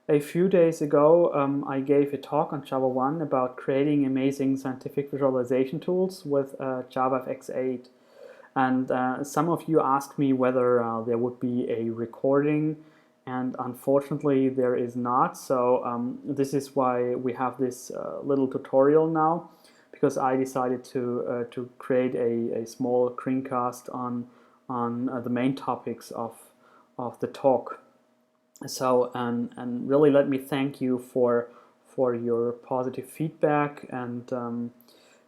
A few days ago, I gave a talk on Java 1 about creating amazing scientific visualization tools with JavaFX 8. And some of you asked me whether there would be a recording, and unfortunately there is not. So this is why we have this little tutorial now, because I decided to create a small screencast on the main topics of the talk. So and really let me thank you for your positive feedback, and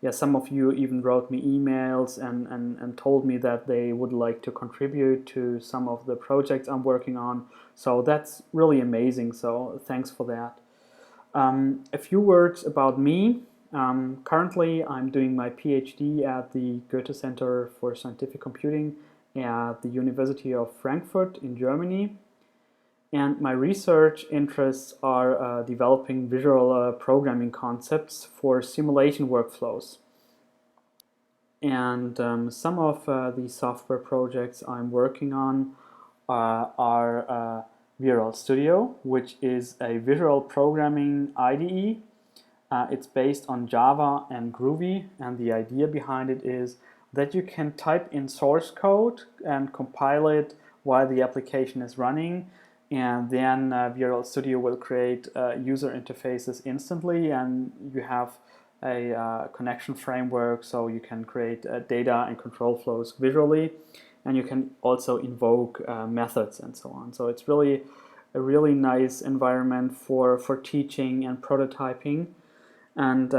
yeah, some of you even wrote me emails and told me that they would like to contribute to some of the projects I'm working on. So that's really amazing, so thanks for that. A few words about me. Currently I'm doing my PhD at the Goethe Center for Scientific Computing at the University of Frankfurt in Germany. And my research interests are developing visual programming concepts for simulation workflows. And some of the software projects I'm working on are VRL-Studio, which is a visual programming IDE. It's based on Java and Groovy, and the idea behind it is that you can type in source code and compile it while the application is running, and then VRL-Studio will create user interfaces instantly, and you have a connection framework, so you can create data and control flows visually, and you can also invoke methods and so on. So it's really a really nice environment for teaching and prototyping. And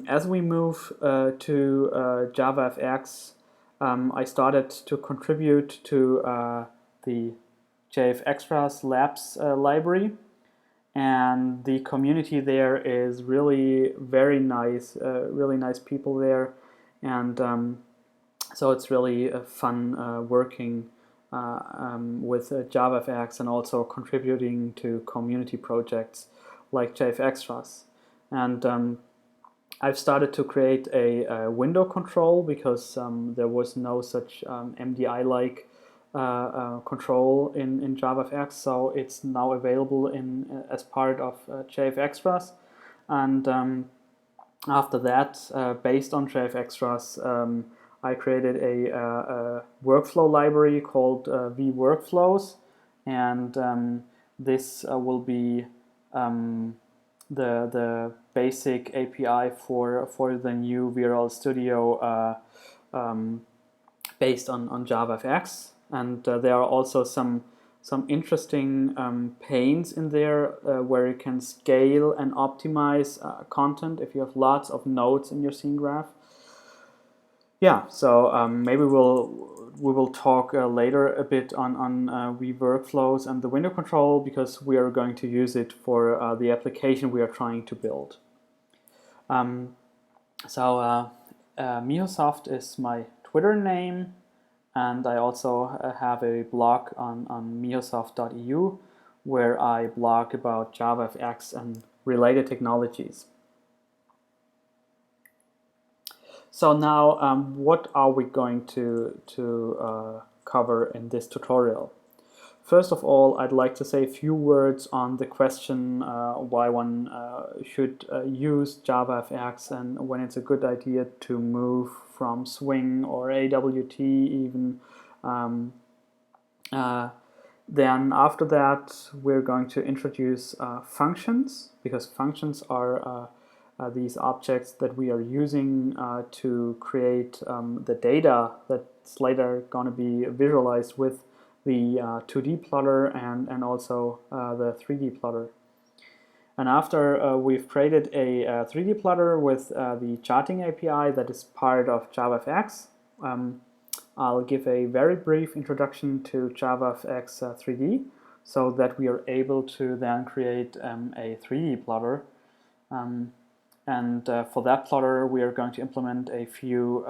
as we move to JavaFX, I started to contribute to the JFXtras labs library, and the community there is really very nice, really nice people there, and so it's really fun working with JavaFX and also contributing to community projects like JFXtras. And I've started to create a window control because there was no such MDI-like control in JavaFX, so it's now available as part of JFXtras. And after that, based on JFXtras, I created a workflow library called vWorkflows, and this will be the basic API for the new VRL-Studio based on JavaFX. And there are also some interesting panes in there where you can scale and optimize content if you have lots of nodes in your scene graph. Yeah, so maybe we will talk later a bit on vWorkflows and the window control, because we are going to use it for the application we are trying to build. Mihosoft is my Twitter name, and I also have a blog on mihosoft.eu where I blog about JavaFX and related technologies. So now, what are we going to cover in this tutorial? First of all, I'd like to say a few words on the question why one should use JavaFX and when it's a good idea to move from Swing or AWT even. Then after that, we're going to introduce functions, because functions are these objects that we are using to create the data that's later going to be visualized with the 2D plotter and also the 3D plotter. And after we've created a 3D plotter with the charting API that is part of JavaFX, I'll give a very brief introduction to JavaFX 3D so that we are able to then create a 3D plotter. And for that plotter, we are going to implement a few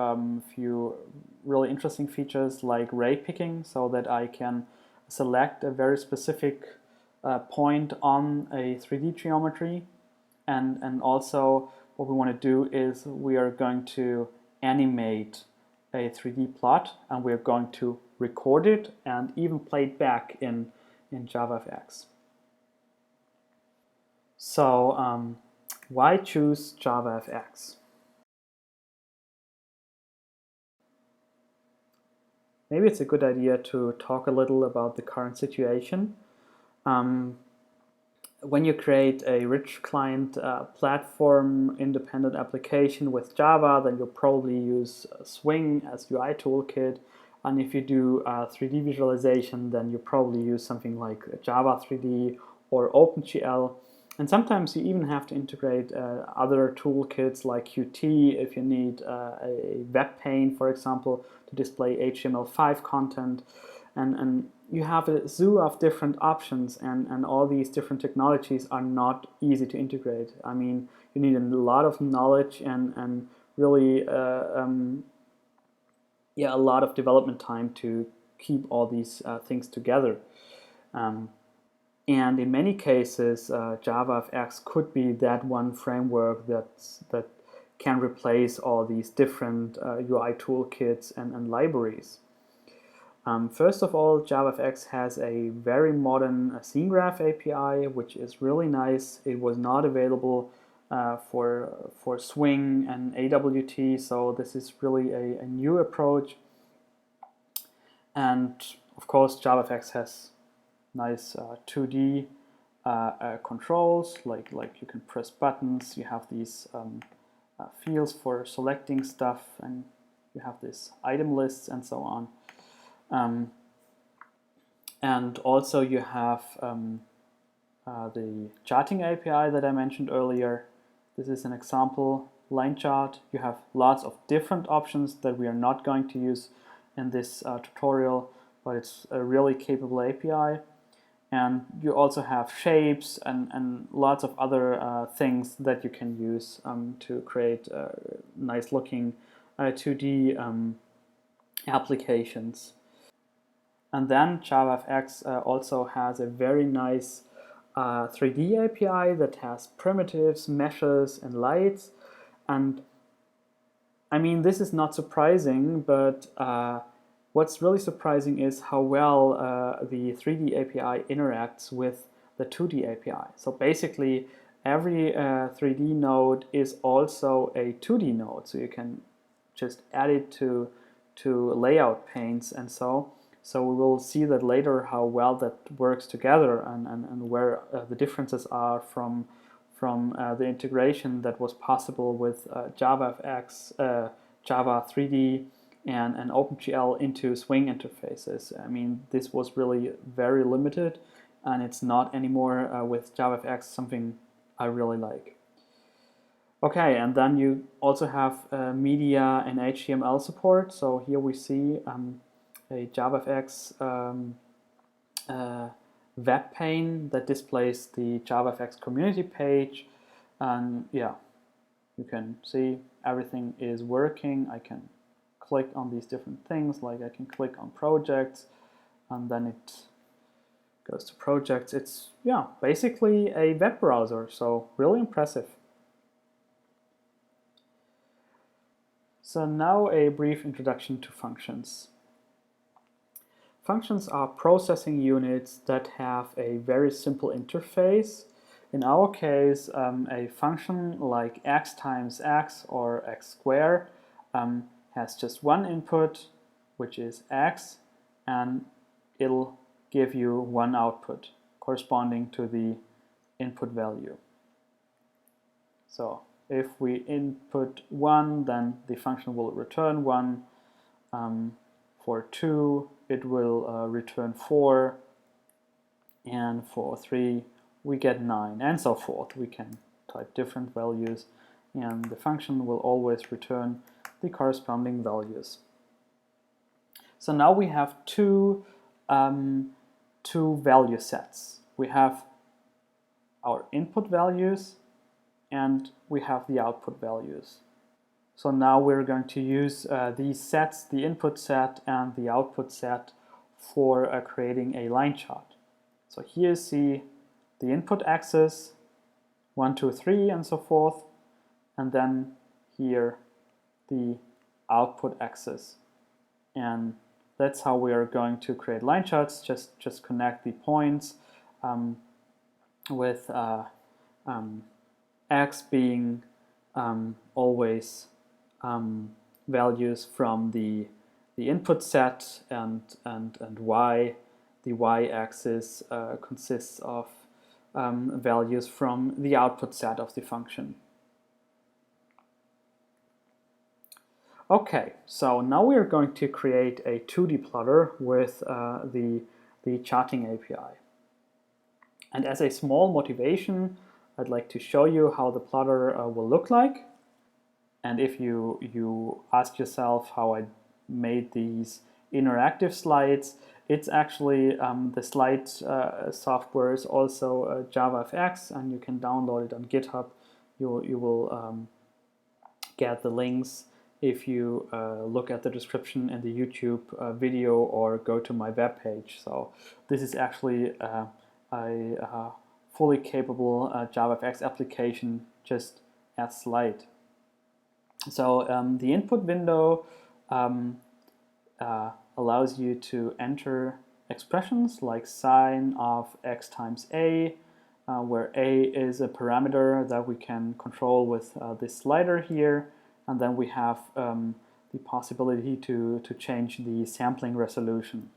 really interesting features like ray picking, so that I can select a very specific point on a 3D geometry. And also what we want to do is we are going to animate a 3D plot, and we're going to record it and even play it back in JavaFX. So why choose JavaFX? Maybe it's a good idea to talk a little about the current situation. When you create a rich client platform independent application with Java, then you'll probably use Swing as UI toolkit. And if you do 3D visualization, then you probably use something like Java 3D or OpenGL. And sometimes you even have to integrate other toolkits like Qt if you need a web pane, for example, to display HTML5 content. And you have a zoo of different options, and all these different technologies are not easy to integrate. I mean, you need a lot of knowledge and really yeah, a lot of development time to keep all these things together. And in many cases, JavaFX could be that one framework that can replace all these different UI toolkits and libraries. First of all, JavaFX has a very modern scene graph API, which is really nice. It was not available for Swing and AWT, so this is really a new approach. And of course, JavaFX has nice 2D controls, like you can press buttons, you have these fields for selecting stuff, and you have this item lists and so on. And also you have the charting API that I mentioned earlier. This is an example line chart. You have lots of different options that we are not going to use in this tutorial, but it's a really capable API. And you also have shapes and lots of other things that you can use to create nice looking 2D applications. And then JavaFX also has a very nice 3D API that has primitives, meshes, and lights. And I mean, this is not surprising, but what's really surprising is how well the 3D API interacts with the 2D API. So basically, every 3D node is also a 2D node. So you can just add it to layout panes and so. So we will see that later how well that works together and where the differences are from the integration that was possible with JavaFX, Java 3D, and OpenGL into Swing interfaces. I mean, this was really very limited, and it's not anymore with JavaFX, something I really like. Okay, and then you also have media and HTML support. So here we see a JavaFX web pane that displays the JavaFX community page. And yeah, you can see everything is working. I can click on these different things, like I can click on projects, and then it goes to projects. It's, yeah, basically a web browser, so really impressive. So now a brief introduction to functions. Functions are processing units that have a very simple interface. In our case, a function like x times x or x squared has just one input, which is x, and it'll give you one output corresponding to the input value. So if we input 1, then the function will return 1. For 2, it will return 4, and for 3, we get 9, and so forth. We can type different values, and the function will always return the corresponding values. So now we have two value sets. We have our input values, and we have the output values. So now we're going to use these sets, the input set and the output set, for creating a line chart. So here you see the input axis, 1, 2, 3, and so forth, and then here the output axis. And that's how we are going to create line charts. Just connect the points with x being always values from the input set, and y, the y-axis consists of values from the output set of the function. Okay, so now we are going to create a 2D plotter with the charting API. And as a small motivation, I'd like to show you how the plotter will look like. And if you ask yourself how I made these interactive slides, it's actually the slide software is also JavaFX, and you can download it on GitHub. You will get the links if you look at the description in the YouTube video or go to my webpage. So this is actually a fully capable JavaFX application just as slide. So the input window allows you to enter expressions like sine of x times a, where a is a parameter that we can control with this slider here, and then we have the possibility to change the sampling resolution.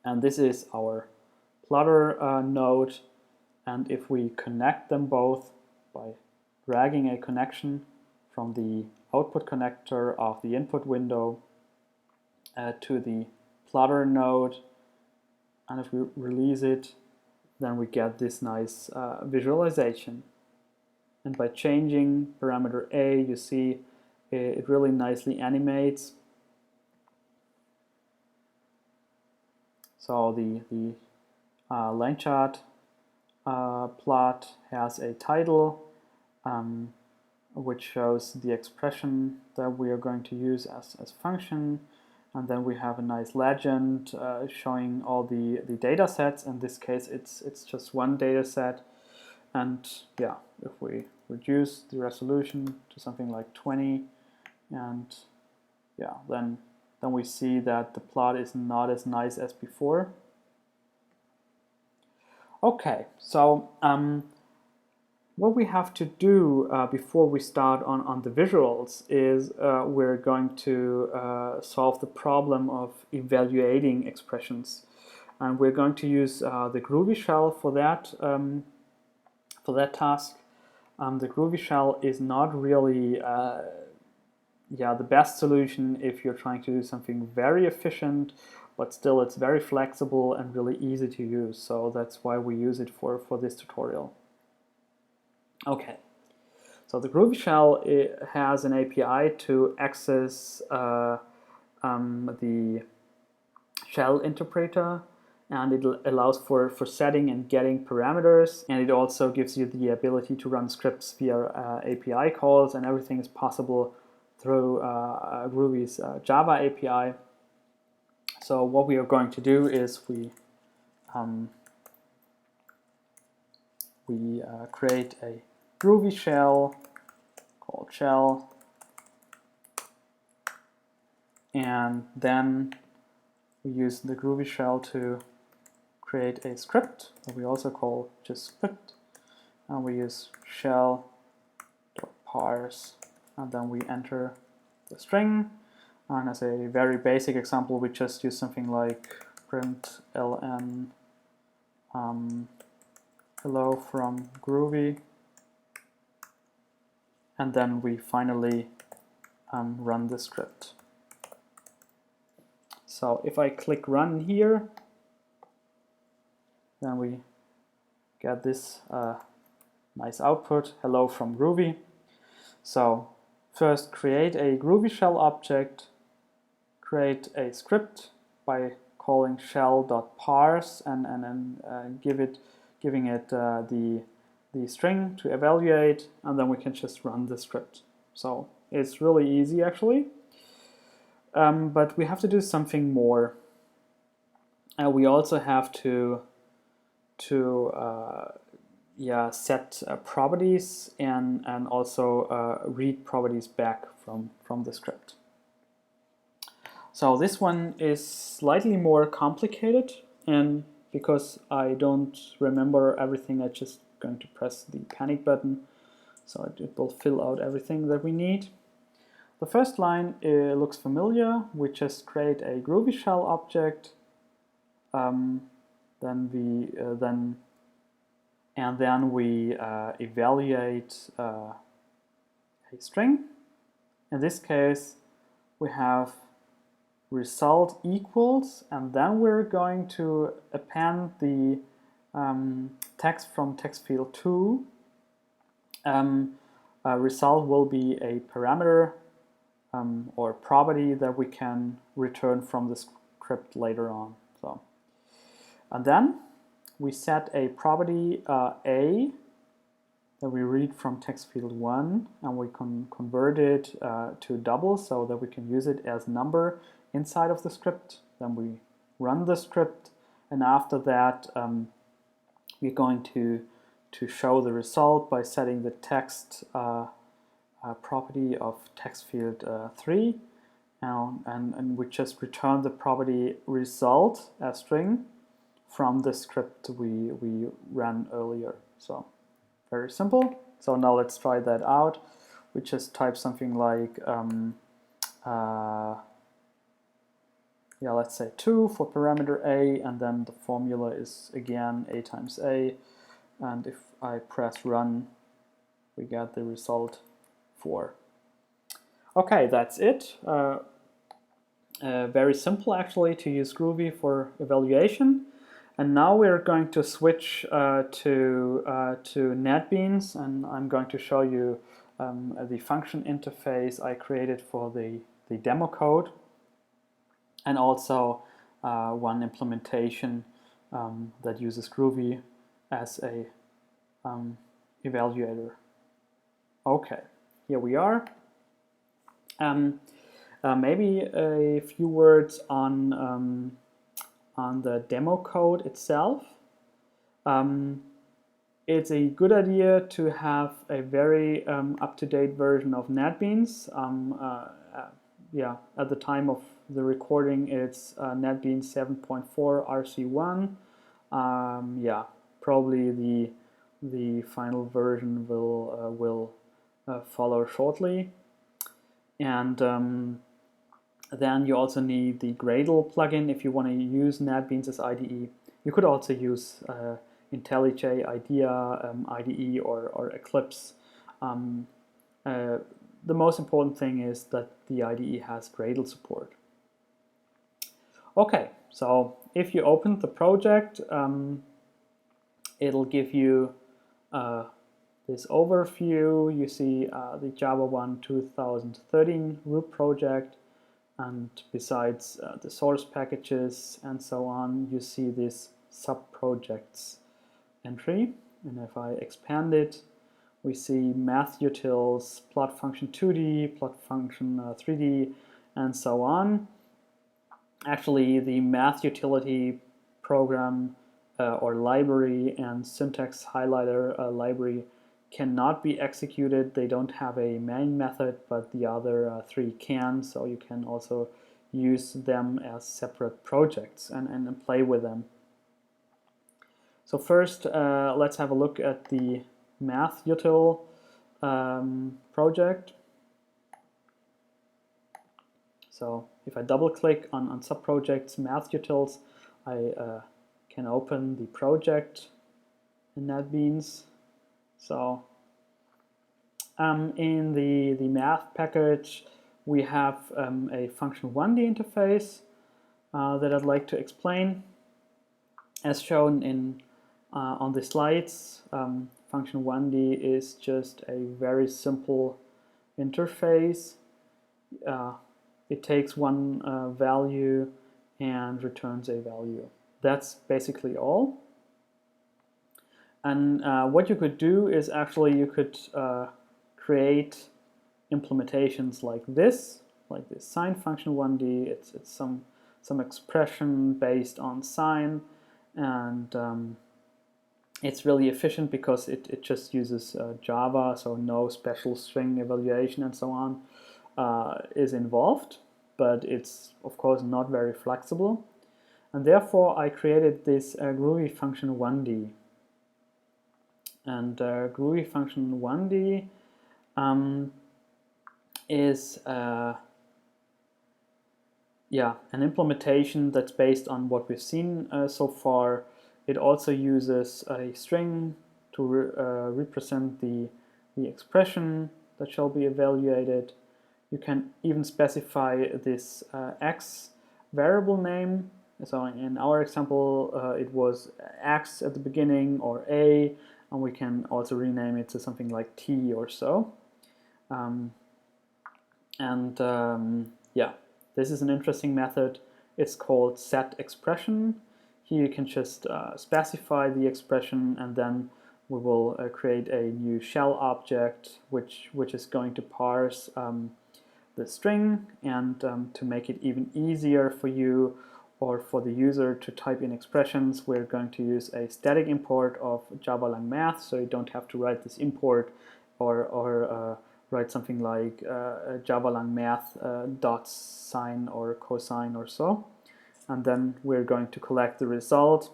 And this is our plotter node, and if we connect them both by dragging a connection from the output connector of the input window to the plotter node, and if we release it, then we get this nice visualization. And by changing parameter a, you see it really nicely animates. So the LineChart plot has a title which shows the expression that we are going to use as function, and then we have a nice legend showing all the data sets. In this case, it's just one data set. And yeah, if we reduce the resolution to something like 20, and yeah, then we see that the plot is not as nice as before. Okay, so what we have to do before we start on the visuals is we're going to solve the problem of evaluating expressions, and we're going to use the Groovy Shell for that task. The Groovy Shell is not really the best solution if you're trying to do something very efficient, but still it's very flexible and really easy to use. So that's why we use it for this tutorial. Okay, so the Groovy Shell has an API to access the shell interpreter, and it allows for setting and getting parameters, and it also gives you the ability to run scripts via API calls, and everything is possible through Groovy's Java API. So what we are going to do is we create a Groovy shell called shell, and then we use the Groovy shell to create a script that we also call just script, and we use shell.parse, and then we enter the string. And as a very basic example, we just use something like print ln hello from Groovy, and then we finally run the script. So if I click run here, then we get this nice output, hello from Groovy. So first create a Groovy shell object, create a script by calling shell.parse, and giving it the string to evaluate, and then we can just run the script. So it's really easy actually, but we have to do something more. We also have to set properties and also read properties back from the script. So this one is slightly more complicated, and because I don't remember everything. I'm just going to press the panic button, so it will fill out everything that we need. The first line looks familiar. We just create a Groovy Shell object, then we evaluate a string. In this case, we have result equals, and then we're going to append the text from text field 2. Result will be a parameter or property that we can return from the script later on. And then we set a property A that we read from text field 1, and we can convert it to double so that we can use it as number inside of the script. Then we run the script, and after that we're going to show the result by setting the text property of text field 3, and we just return the property result as string from the script we ran earlier. So very simple. So now let's try that out. We just type something like let's say 2 for parameter A, and then the formula is again A times A, and if I press run, we get the result 4. Okay, that's it. Very simple actually to use Groovy for evaluation. And now we're going to switch to NetBeans, and I'm going to show you the function interface I created for the demo code, and also one implementation that uses Groovy as a evaluator. Okay, here we are. Maybe a few words on the demo code itself. It's a good idea to have a very up-to-date version of NetBeans. At the time of the recording, it's NetBeans 7.4 RC1. Probably the final version will follow shortly. And then you also need the Gradle plugin if you want to use NetBeans as IDE. You could also use IntelliJ IDEA IDE or Eclipse. The most important thing is that the IDE has Gradle support. Okay, so if you open the project, it'll give you this overview. You see the Java 1 2013 root project, and besides the source packages and so on, you see this sub-projects entry. And if I expand it, we see math utils, plot function 2D, plot function 3D, and so on. Actually, the math utility program or library and syntax highlighter library cannot be executed. They don't have a main method, but the other 3 can, so you can also use them as separate projects and play with them. So first, let's have a look at the math util project. So if I double click on subprojects math utils, I can open the project in NetBeans. So in the math package, we have a function 1D interface that I'd like to explain. As shown in on the slides, function 1D is just a very simple interface. It takes one value and returns a value. That's basically all. And what you could do is actually you could create implementations like this sine function 1D. It's some expression based on sine, and it's really efficient because it just uses Java, so no special string evaluation and so on is involved, but it's of course not very flexible. And therefore I created this Groovy function 1D. And Groovy function 1D is an implementation that's based on what we've seen so far. It also uses a string to represent the expression that shall be evaluated. You can even specify this x variable name. So in our example, it was x at the beginning or a, and we can also rename it to something like t or so. This is an interesting method. It's called setExpression. Here you can just specify the expression, and then we will create a new shell object which is going to parse the string, and to make it even easier for you or for the user to type in expressions, we're going to use a static import of Java Lang Math, so you don't have to write this import or write something like Java Lang Math dot sine or cosine or so. And then we're going to collect the result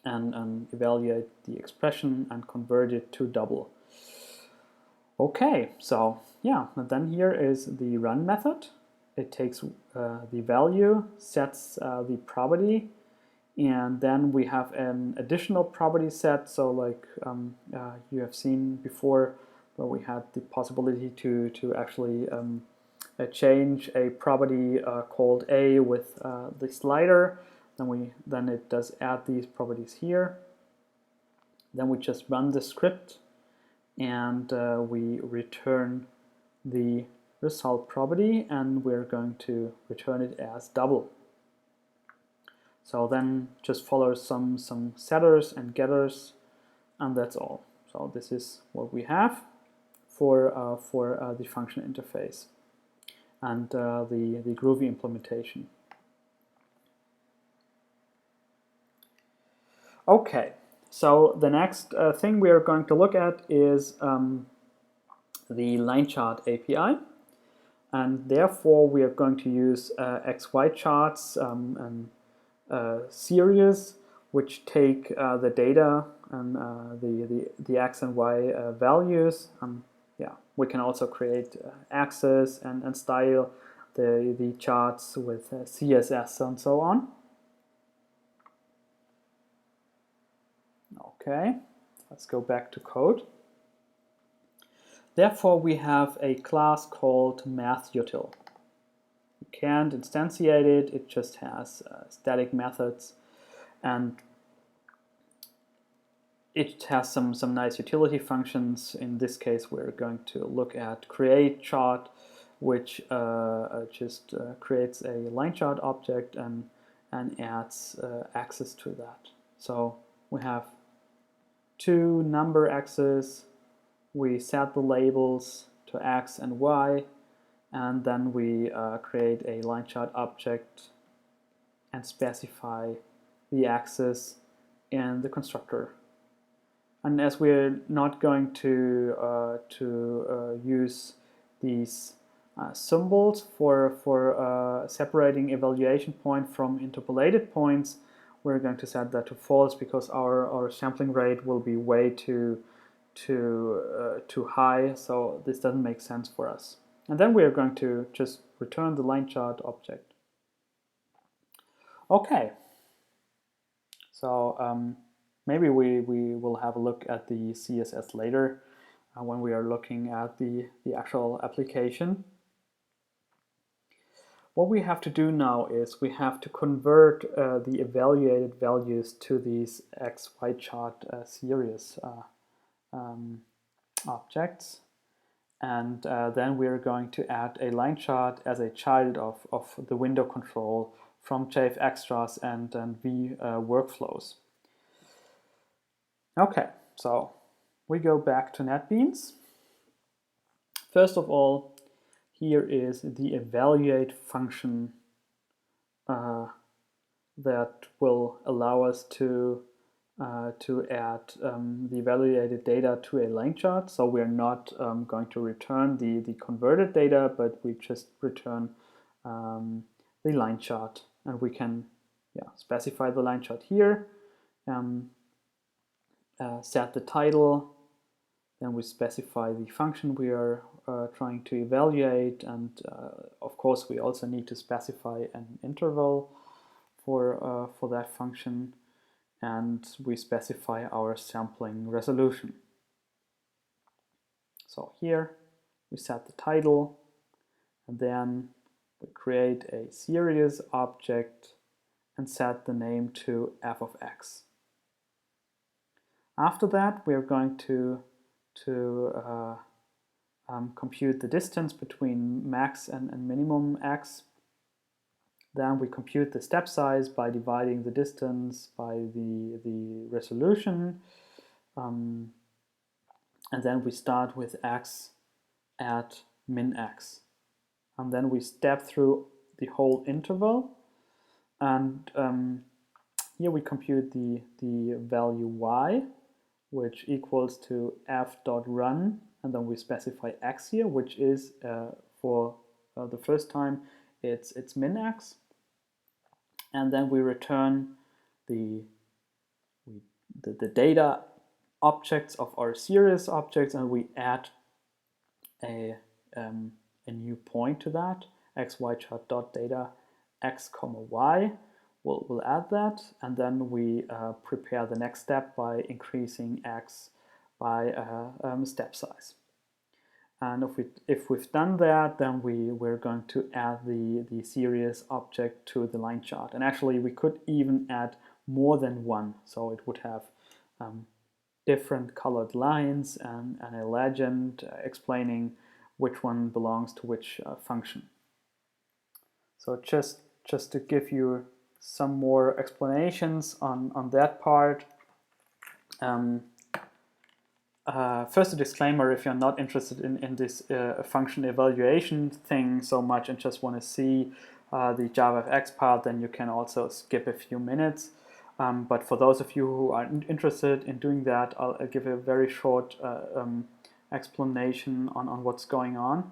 and evaluate the expression and convert it to double. Okay, so yeah, and then here is the run method. It takes the value, sets the property, and then we have an additional property set. So like you have seen before, where we had the possibility to actually change a property called a with the slider. Then it does add these properties here. Then we just run the script, and we return the result property, and we're going to return it as double. So then just follow some setters and getters, and that's all. So this is what we have for the function interface and the Groovy implementation. Okay, so the next thing we are going to look at is the LineChart API, and therefore we are going to use XY charts and series which take the data and the x and y values. We can also create axes and style the charts with CSS and so on. Okay, let's go back to code. Therefore, we have a class called MathUtil. You can't instantiate it, it just has static methods, and it has some nice utility functions. In this case, we're going to look at create chart, which just creates a line chart object and adds access to that. So we have two number axes, we set the labels to x and y, and then we create a line chart object and specify the axis in the constructor. And as we're not going to use these symbols for separating evaluation point from interpolated points, we're going to set that to false, because our sampling rate will be way too high, so this doesn't make sense for us. And then we are going to just return the line chart object. Okay, so maybe we will have a look at the CSS later when we are looking at the actual application. What we have to do now is we have to convert the evaluated values to these XY chart series objects, and then we're going to add a line chart as a child of the window control from JFXtras and V workflows. Okay, so we go back to NetBeans. First of all, here is the evaluate function that will allow us to add the evaluated data to a line chart. So we're not going to return the converted data, but we just return the line chart, and we can specify the line chart here, set the title, then we specify the function we are trying to evaluate, and of course we also need to specify an interval for that function, and we specify our sampling resolution. So here we set the title, and then we create a series object and set the name to f of x. After that, we are going to compute the distance between max and minimum x. Then we compute the step size by dividing the distance by the resolution. And then we start with x at min x. And then we step through the whole interval. And here we compute the value y, which equals to f.run. And then we specify x here, which is for the first time, it's min x. And then we return the data objects of our series objects, and we add a new point to that, xychart.data x, y. We'll add that, and then we prepare the next step by increasing x by step size. And if we've done that, then we're going to add the series object to the line chart. And actually, we could even add more than one, so it would have different colored lines and a legend explaining which one belongs to which function. So just to give you some more explanations on that part. First, a disclaimer: if you're not interested in this function evaluation thing so much and just want to see the JavaFX part, then you can also skip a few minutes. But for those of you who are interested in doing that, I'll give a very short explanation on what's going on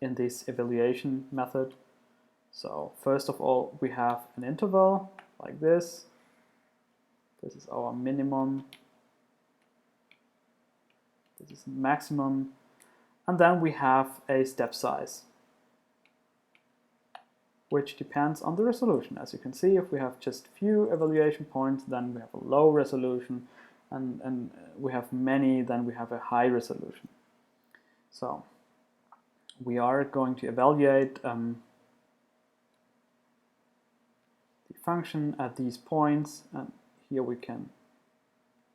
in this evaluation method. So first of all, we have an interval like this. This is our minimum. This is maximum. And then we have a step size, which depends on the resolution. As you can see, if we have just few evaluation points, then we have a low resolution, and we have many, then we have a high resolution. So we are going to evaluate the function at these points, and here we can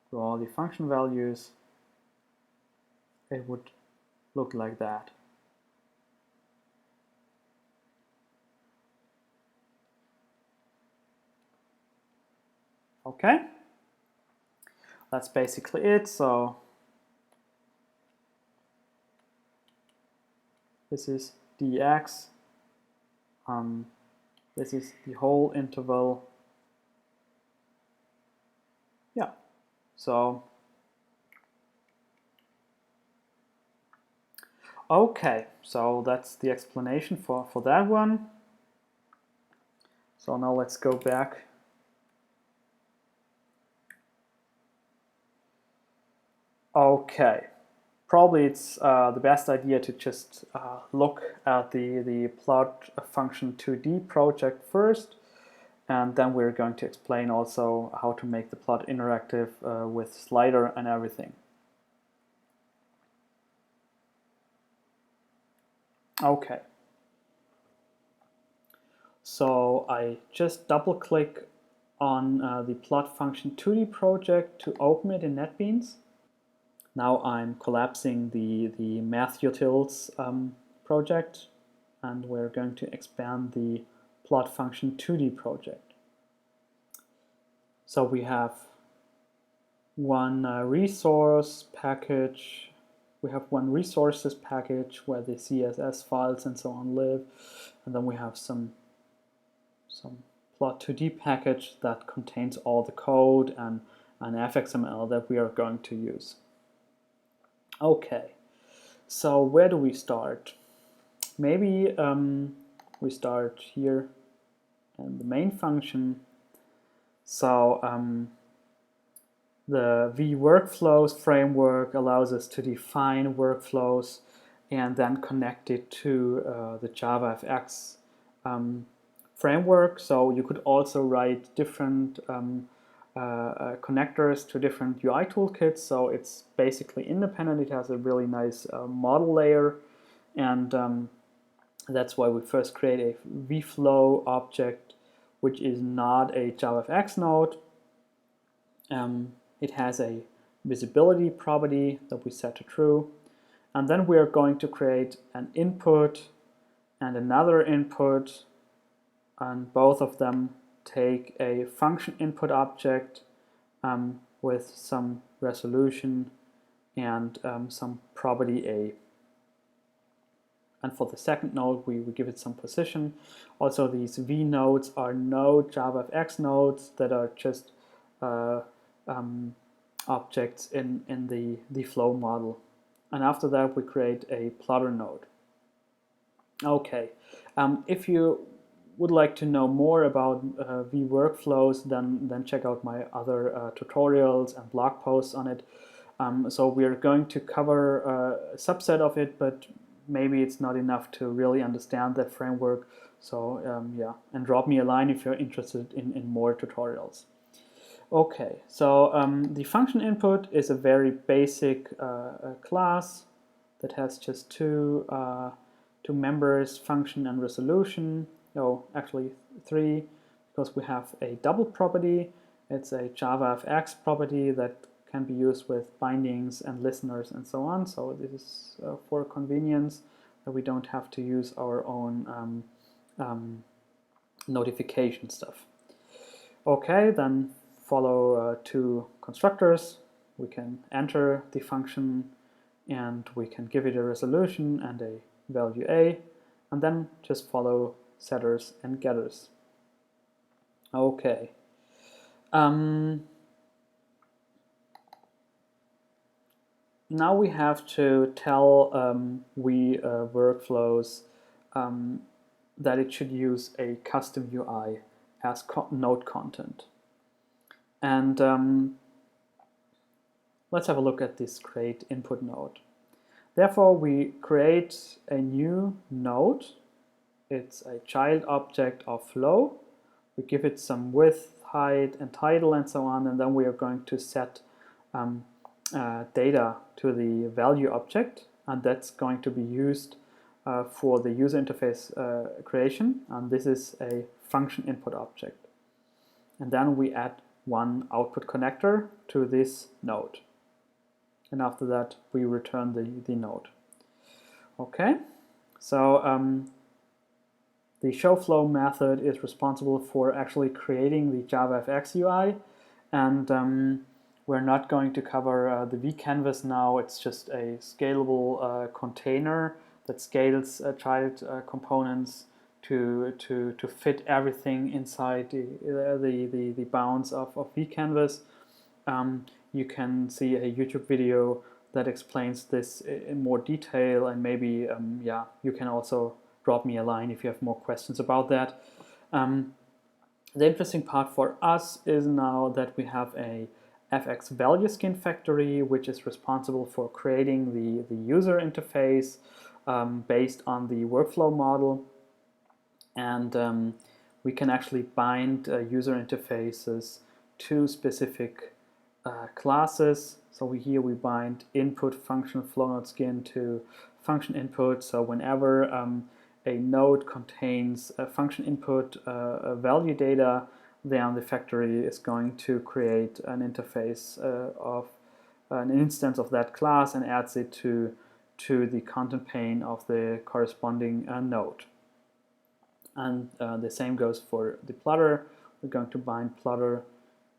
draw the function values. It would look like that. Okay, that's basically it. So this is dx. This is the whole interval. Yeah, so okay, so that's the explanation for that one. So now let's go back. Okay, probably it's the best idea to just look at the plot function 2D project first, and then we're going to explain also how to make the plot interactive with slider and everything. Okay, so I just double click on the plot function 2D project to open it in NetBeans. Now I'm collapsing the math-utils project, and we're going to expand the plot function 2D project. So we have one resource package. We have one resources package where the CSS files and so on live, and then we have some plot2D package that contains all the code and an fxml that we are going to use. Okay, so where do we start? Maybe we start here and the main function. So the vWorkflows framework allows us to define workflows and then connect it to the JavaFX framework. So you could also write different connectors to different UI toolkits. So it's basically independent. It has a really nice model layer, and that's why we first create a vFlow object, which is not a JavaFX node. It has a visibility property that we set to true. And then we are going to create an input and another input, and both of them take a function input object with some resolution and some property A. And for the second node, we give it some position. Also, these V nodes are no JavaFX nodes that are just objects in the flow model. And after that, we create a plotter node. Okay, if you would like to know more about vWorkflows, then check out my other tutorials and blog posts on it. So we're going to cover a subset of it, but maybe it's not enough to really understand that framework. So yeah, and drop me a line if you're interested in more tutorials. Okay, so the function input is a very basic class that has just two members, function and resolution. No, actually three, because we have a double property. It's a JavaFX property that can be used with bindings and listeners and so on. So this is for convenience, that we don't have to use our own notification stuff. Okay, then follow two constructors. We can enter the function and we can give it a resolution and a value A, and then just follow setters and getters. Okay. Now we have to tell vWorkflows that it should use a custom UI as node content. And let's have a look at this create input node. Therefore, we create a new node. It's a child object of flow. We give it some width, height, and title, and so on, and then we are going to set data to the value object, and that's going to be used for the user interface creation, and this is a function input object. And then we add one output connector to this node. And after that, we return the node. Okay, so the showFlow method is responsible for actually creating the JavaFX UI, and we're not going to cover the vCanvas now. It's just a scalable container that scales child components to fit everything inside the bounds of vCanvas. You can see a YouTube video that explains this in more detail, and maybe yeah, you can also drop me a line if you have more questions about that. The interesting part for us is now that we have a FX value skin factory, which is responsible for creating the user interface based on the workflow model, and we can actually bind user interfaces to specific classes. So here we bind input function flow node skin to function input. So whenever a node contains a function input value data, then the factory is going to create an interface of an instance of that class and adds it to the content pane of the corresponding node. And the same goes for the plotter. We're going to bind plotter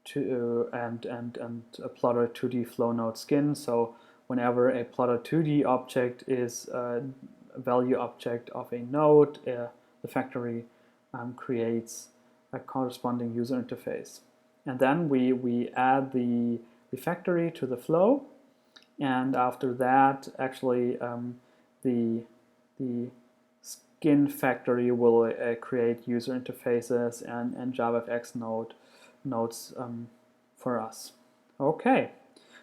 to and a plotter 2D flow node skin. So whenever a plotter 2D object is a value object of a node, the factory creates a corresponding user interface. And then we add the factory to the flow, and after that, actually the begin factory will create user interfaces and JavaFX nodes for us. Okay,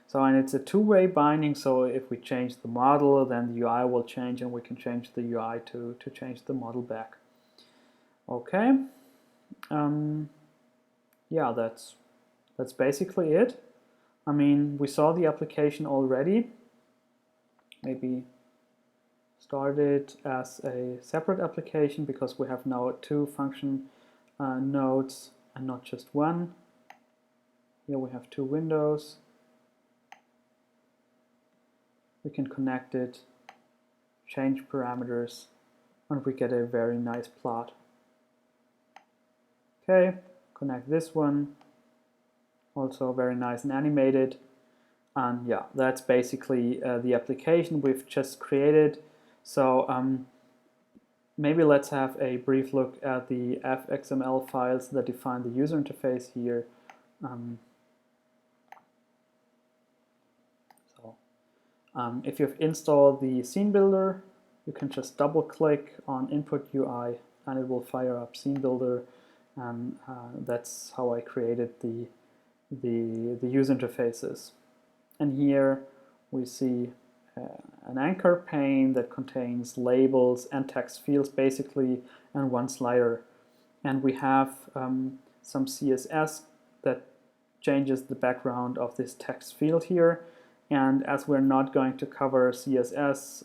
so and it's a two-way binding, so if we change the model, then the UI will change, and we can change the UI to change the model back. Okay, yeah, that's basically it. I mean, we saw the application already. Maybe start it as a separate application because we have now two function nodes and not just one. Here we have two windows. We can connect it, change parameters, and we get a very nice plot. Okay, connect this one, also very nice and animated. And yeah, that's basically the application we've just created. So maybe let's have a brief look at the fxml files that define the user interface here. If you've installed the scene builder, you can just double click on input UI and it will fire up scene builder, and that's how I created the user interfaces. And here we see an anchor pane that contains labels and text fields basically, and one slider. And we have some CSS that changes the background of this text field here. And as we're not going to cover CSS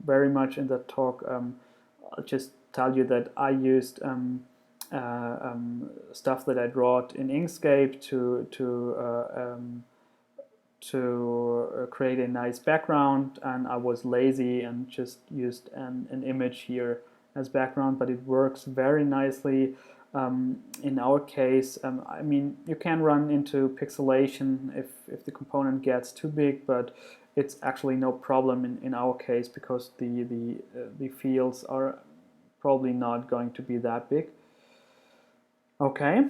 very much in the talk, I'll just tell you that I used stuff that I wrote in Inkscape to create a nice background, and I was lazy and just used an image here as background, but it works very nicely. In our case, I mean, you can run into pixelation if the component gets too big, but it's actually no problem in our case because the fields are probably not going to be that big. Okay,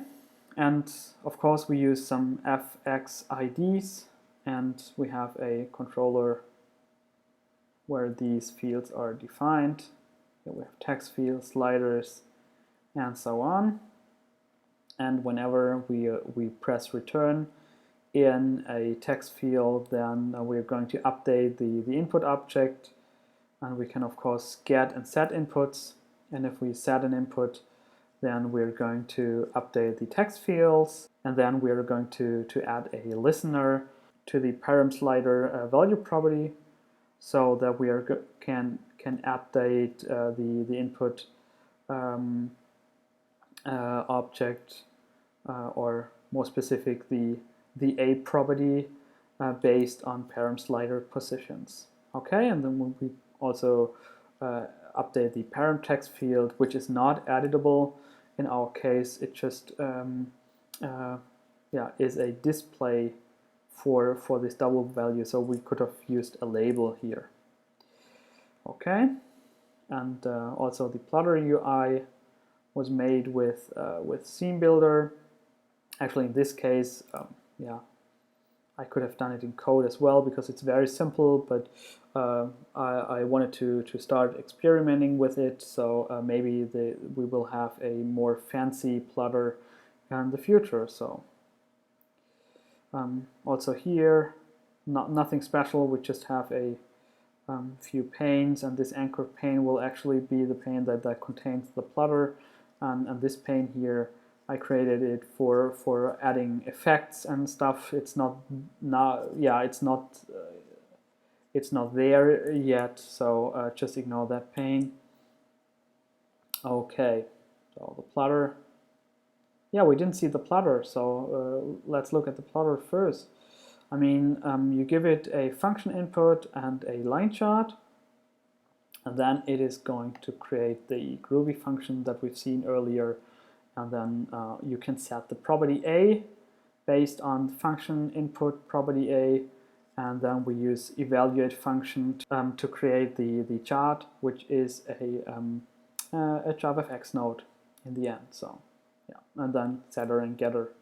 and of course we use some FX IDs, and we have a controller where these fields are defined. Here we have text fields, sliders, and so on. And whenever we press return in a text field, then we're going to update the input object, and we can of course get and set inputs. And if we set an input, then we're going to update the text fields, and then we're going to add a listener to the param slider value property, so that we can update the input object, or more specific, the A property based on param slider positions. Okay, and then we also update the param text field, which is not editable in our case. It just is a display for this double value, so we could have used a label here. Okay, and also the Platter UI was made with Scene Builder. Actually, in this case, I could have done it in code as well because it's very simple, but I wanted to start experimenting with it, so maybe we will have a more fancy Platter in the future. So also here, nothing special. We just have a few panes, and this anchor pane will actually be the pane that contains the Platter, and this pane here, I created it for adding effects and stuff. It's not there yet, so just ignore that pane. Okay, so the Platter. Yeah, we didn't see the Platter, so let's look at the Platter first. I mean, you give it a function input and a line chart, and then it is going to create the Groovy function that we've seen earlier. And then you can set the property A based on function input property A, and then we use evaluate function to create the chart, which is a JavaFX node in the end. So yeah, and then setter and getter.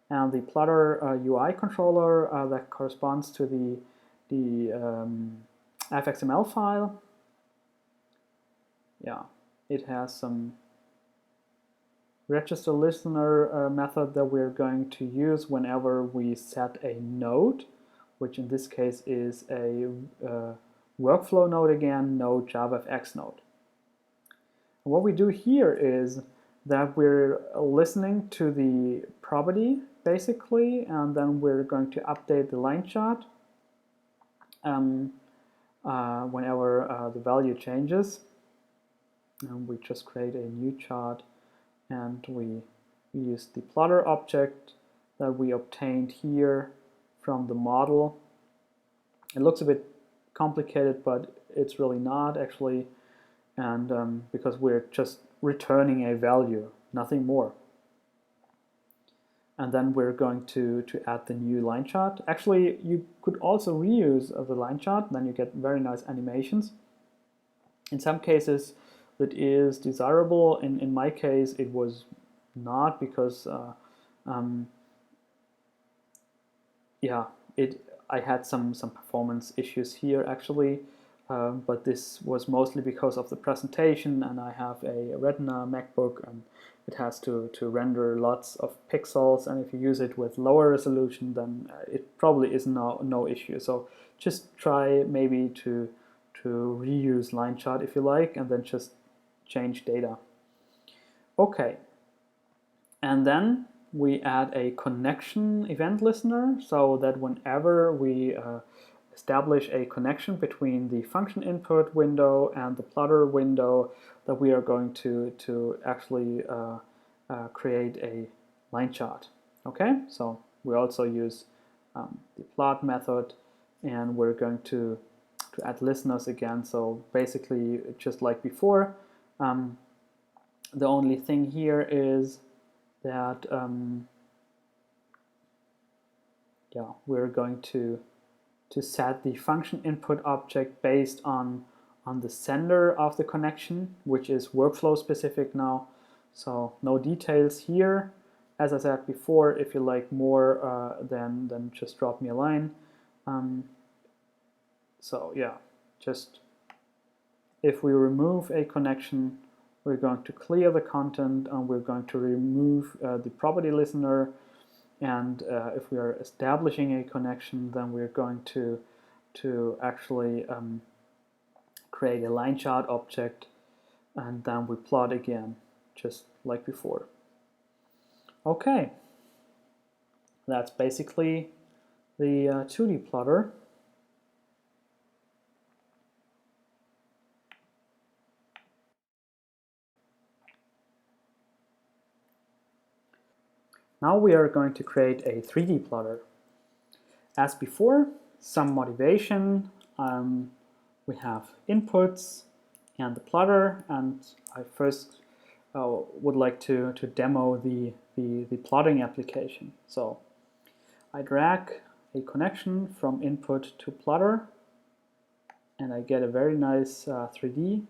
And the Platter UI controller that corresponds to the fxml file. yeah, it has some register listener method that we're going to use whenever we set a node, which in this case is a workflow node again, no JavaFX node. And what we do here is that we're listening to the property basically, and then we're going to update the line chart whenever the value changes. And we just create a new chart, and we use the plotter object that we obtained here from the model. It looks a bit complicated, but it's really not actually, and because we're just returning a value, nothing more. And then we're going to add the new line chart. Actually, you could also reuse the line chart, then you get very nice animations. In some cases, it is desirable. In my case, it was not, because yeah, I had some performance issues here actually, but this was mostly because of the presentation, and I have a Retina MacBook, and it has to render lots of pixels, and if you use it with lower resolution, then it probably is no issue. So just try maybe to reuse LineChart if you like, and then just change data. Okay, and then we add a connection event listener, so that whenever we establish a connection between the function input window and the plotter window, that we are going to actually create a line chart. Okay, so we also use the plot method, and we're going to add listeners again. So basically, just like before, the only thing here is that yeah, we're going to set the function input object based on the sender of the connection, which is workflow specific now. So no details here. As I said before, if you like more, then just drop me a line. So yeah, just if we remove a connection, we're going to clear the content, and we're going to remove the property listener. And if we are establishing a connection, then we're going to actually create a line chart object, and then we plot again, just like before. Okay, that's basically the 2D plotter. Now we are going to create a 3D plotter. As before, some motivation. We have inputs and the plotter, and I first would like to demo the plotting application. So I drag a connection from input to plotter, and I get a very nice 3D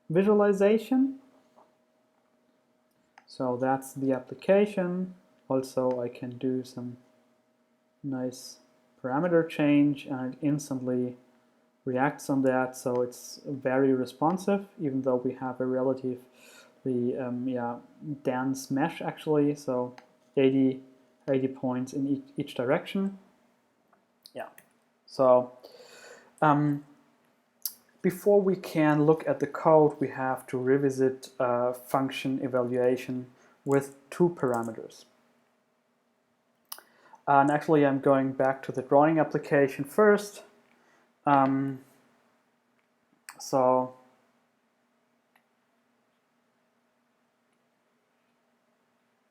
visualization. So that's the application. Also, I can do some nice parameter change, and it instantly reacts on that. So it's very responsive, even though we have a relatively dense mesh actually. So 80 points in each direction. Yeah. So before we can look at the code, we have to revisit function evaluation with 2 parameters. And actually, I'm going back to the drawing application first. So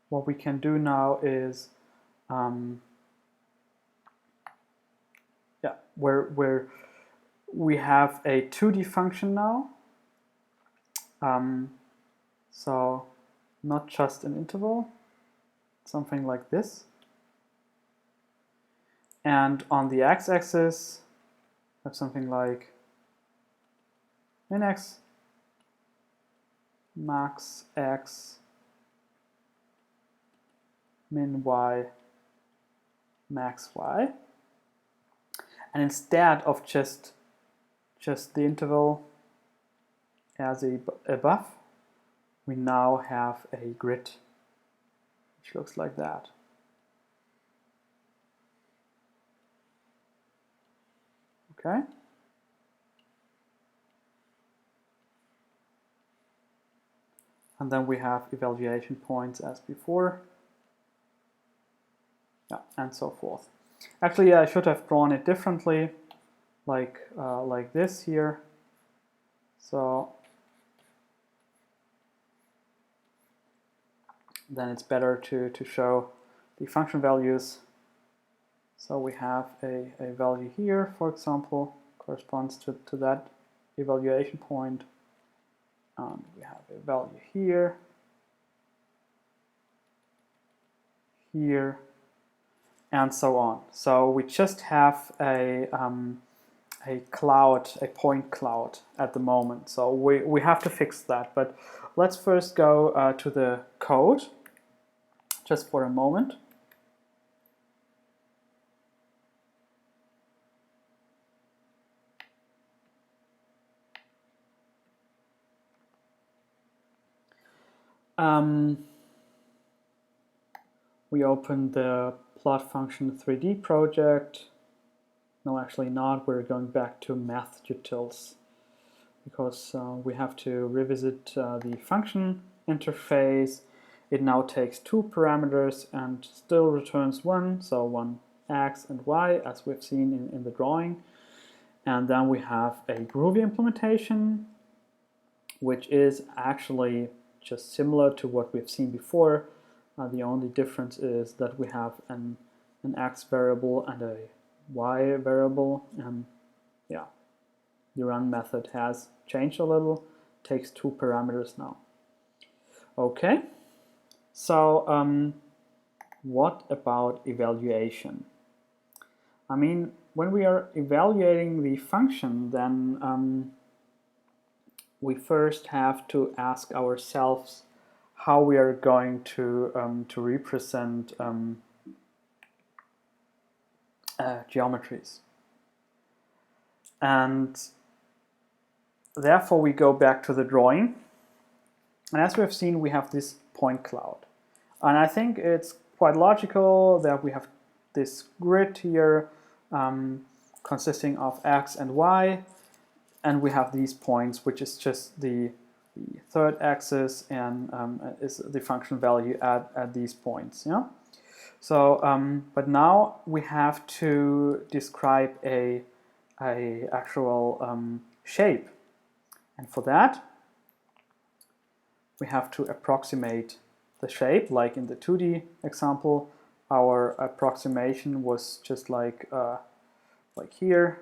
what we can do now is, we have a 2D function now. So not just an interval, something like this. And on the x-axis, I have something like min x, max x, min y, max y. And instead of just the interval, as above, we now have a grid which looks like that. Okay. And then we have evaluation points as before. Yeah, and so forth. Actually, I should have drawn it differently, like this here. So then it's better to show the function values. So we have a value here, for example, corresponds to that evaluation point. And we have a value here, here, and so on. So we just have a cloud, a point cloud at the moment. So we have to fix that. But let's first go to the code, just for a moment. We open the plot function 3D project. No, actually not. We're going back to math utils because we have to revisit the function interface. It now takes 2 parameters and still returns 1, so 1 x and y, as we've seen in the drawing. And then we have a Groovy implementation, which is actually just similar to what we've seen before. The only difference is that we have an x variable and a y variable, and yeah, the run method has changed a little, takes 2 parameters now. Okay, so what about evaluation? I mean, when we are evaluating the function, then we first have to ask ourselves how we are going to represent geometries. And therefore we go back to the drawing. And as we have seen, we have this point cloud. And I think it's quite logical that we have this grid here consisting of x and y. And we have these points, which is just the third axis and is the function value at these points. Yeah. So, but now we have to describe a actual shape, and for that we have to approximate the shape. Like in the 2D example, our approximation was just like here,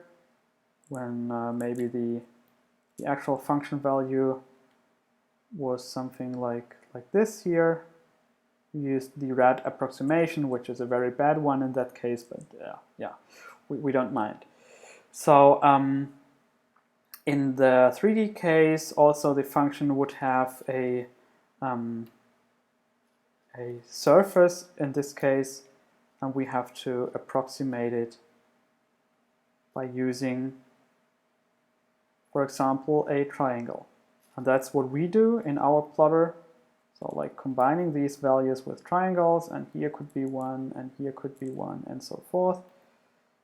when maybe the actual function value was something like this here. We used the red approximation, which is a very bad one in that case, but yeah, we don't mind. So in the 3D case, also the function would have a surface in this case, and we have to approximate it by using, for example, a triangle. And that's what we do in our plotter. So like combining these values with triangles, and here could be 1, and here could be 1, and so forth.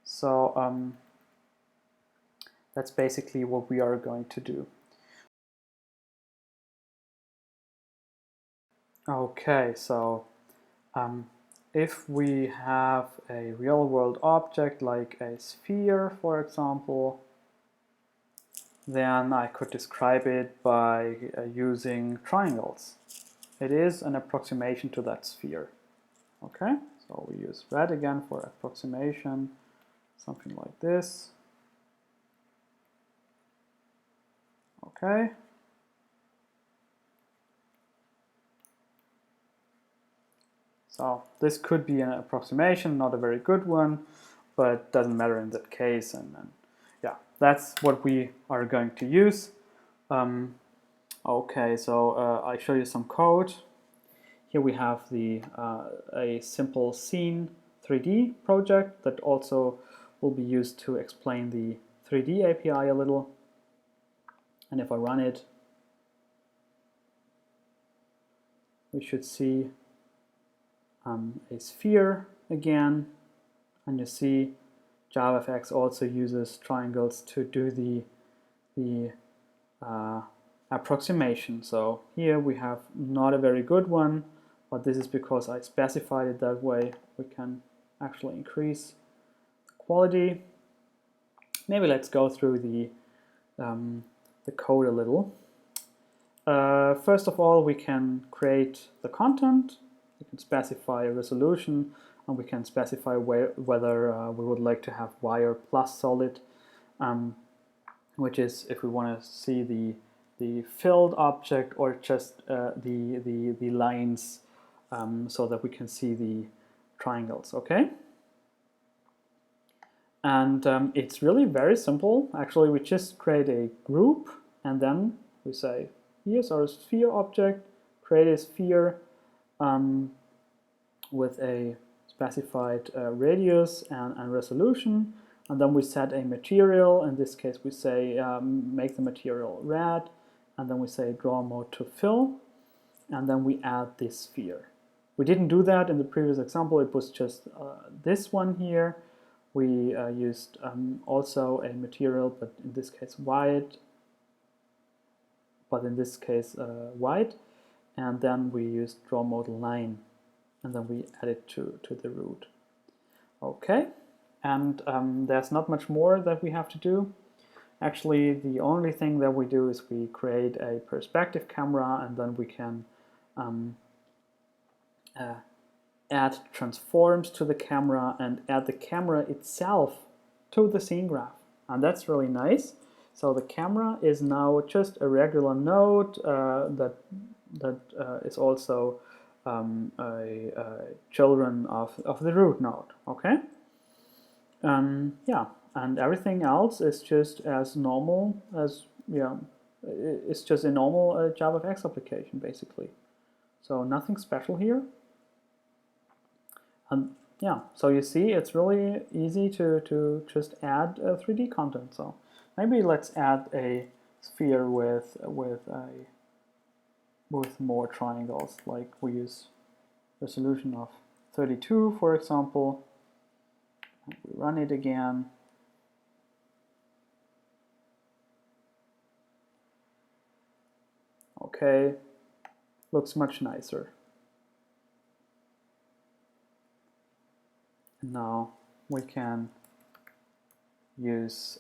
So that's basically what we are going to do. Okay, so if we have a real-world object like a sphere, for example, then I could describe it by using triangles. It is an approximation to that sphere. Okay, so we use red again for approximation, something like this. Okay. So this could be an approximation, not a very good one, but doesn't matter in that case. And yeah, that's what we are going to use. Okay, so I show you some code. Here we have a simple scene 3D project that also will be used to explain the 3D API a little. And if I run it, we should see a sphere again, and you see JavaFX also uses triangles to do the approximation. So here we have not a very good one, but this is because I specified it that way. We can actually increase the quality. Maybe let's go through the code a little. First of all, we can create the content. We can specify a resolution, and we can specify whether we would like to have wire plus solid, which is if we want to see the filled object or just the lines, so that we can see the triangles. Okay. And it's really very simple. Actually, we just create a group, and then we say, here's our sphere object, create a sphere with a specified radius and resolution, and then we set a material. In this case, we say make the material red, and then we say draw mode to fill, and then we add this sphere. We didn't do that in the previous example. It was just this one here. We used also a material, but in this case white, white, and then we used draw mode line, and then we add it to the root. Okay, and there's not much more that we have to do. Actually, the only thing that we do is we create a perspective camera, and then we can add transforms to the camera and add the camera itself to the scene graph. And that's really nice. So the camera is now just a regular node that is also a children of the root node. Okay. Yeah, and everything else is just as normal as, yeah, it's just a normal JavaFX application basically. So nothing special here. And yeah, so you see it's really easy to just add 3D content. So maybe let's add a sphere with more triangles, like we use resolution of 32, for example. And we run it again. Okay, looks much nicer. Now we can use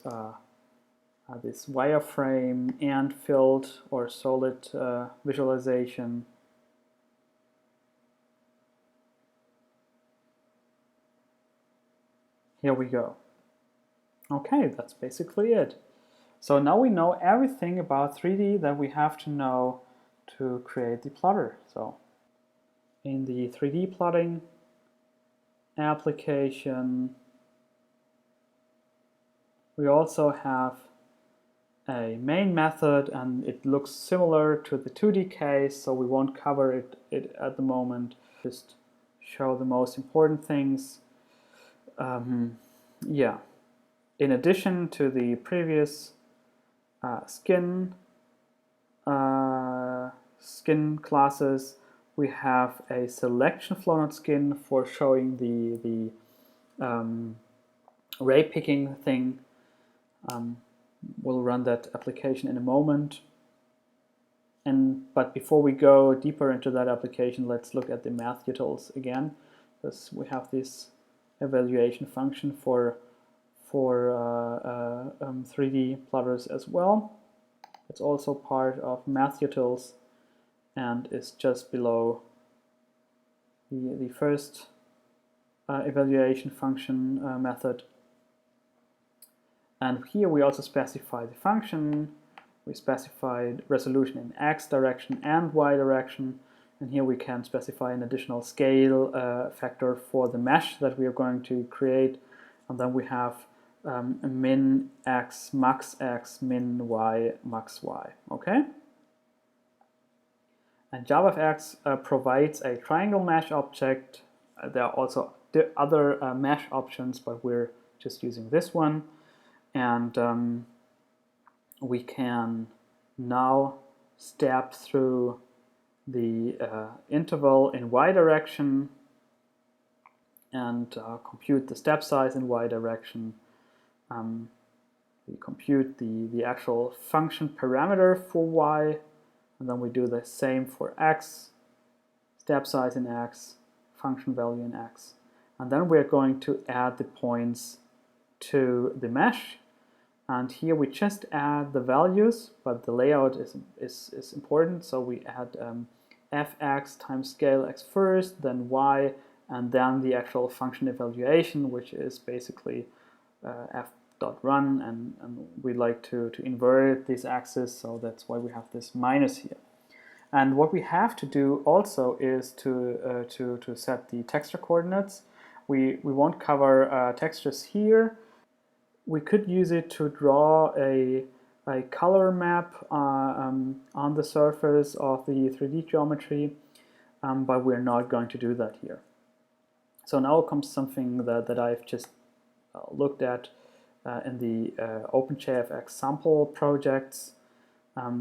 this wireframe and filled or solid visualization. Here we go. Okay, that's basically it. So now we know everything about 3D that we have to know to create the plotter. So in the 3D plotting application, we also have a main method, and it looks similar to the 2D case, so we won't cover it at the moment. Just show the most important things. Yeah, in addition to the previous skin classes, we have a selection flow node skin for showing the ray picking thing. We'll run that application in a moment. But before we go deeper into that application, let's look at the math utils again, because we have this evaluation function for 3D plotters as well. It's also part of math utils and is just below the first evaluation function method. And here we also specify the function. We specified resolution in X direction and Y direction. And here we can specify an additional scale factor for the mesh that we are going to create. And then we have min X, min Y, max Y. Okay? And JavaFX provides a triangle mesh object. There are also other mesh options, but we're just using this one. And we can now step through the interval in y direction and compute the step size in y direction. We compute the actual function parameter for y, and then we do the same for x, step size in x, function value in x. And then we're going to add the points to the mesh. And here we just add the values, but the layout is important. So we add fx times scale x first, then y, and then the actual function evaluation, which is basically f.run, and we like to invert this axis, so that's why we have this minus here. And what we have to do also is to set the texture coordinates. We won't cover textures here. We could use it to draw a color map on the surface of the 3D geometry, but we're not going to do that here. So now comes something that I've just looked at in the OpenJFX sample projects.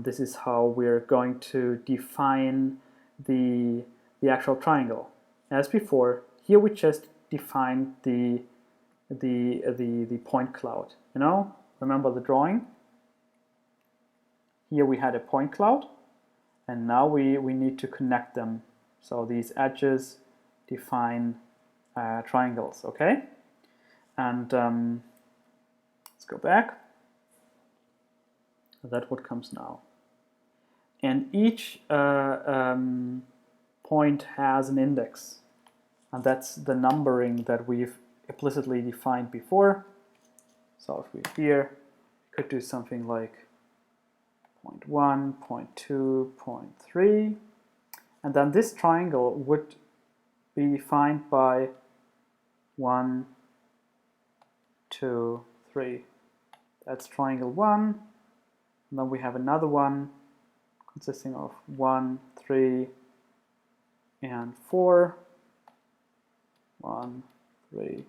This is how we're going to define the actual triangle. As before, here we just defined the point cloud. You know, remember the drawing? Here we had a point cloud, and now we need to connect them. So these edges define triangles, okay? And let's go back. That's what comes now. And each point has an index, and that's the numbering that we've implicitly defined before. So if we here could do something like 0.1, 0.2, 0.3, and then this triangle would be defined by 1, 2, 3. That's triangle 1, and then we have another one consisting of 1, 3, and 4. 1, 3,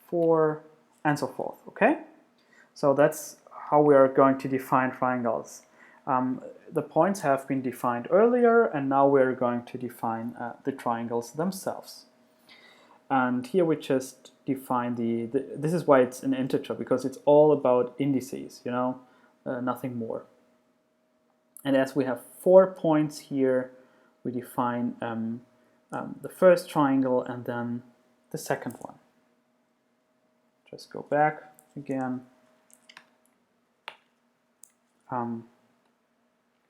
4, and so forth, okay? So that's how we are going to define triangles. The points have been defined earlier, and now we're going to define the triangles themselves. And here we just define this is why it's an integer, because it's all about indices, you know, nothing more. And as we have 4 points here, we define the first triangle and then the second one. Just go back again.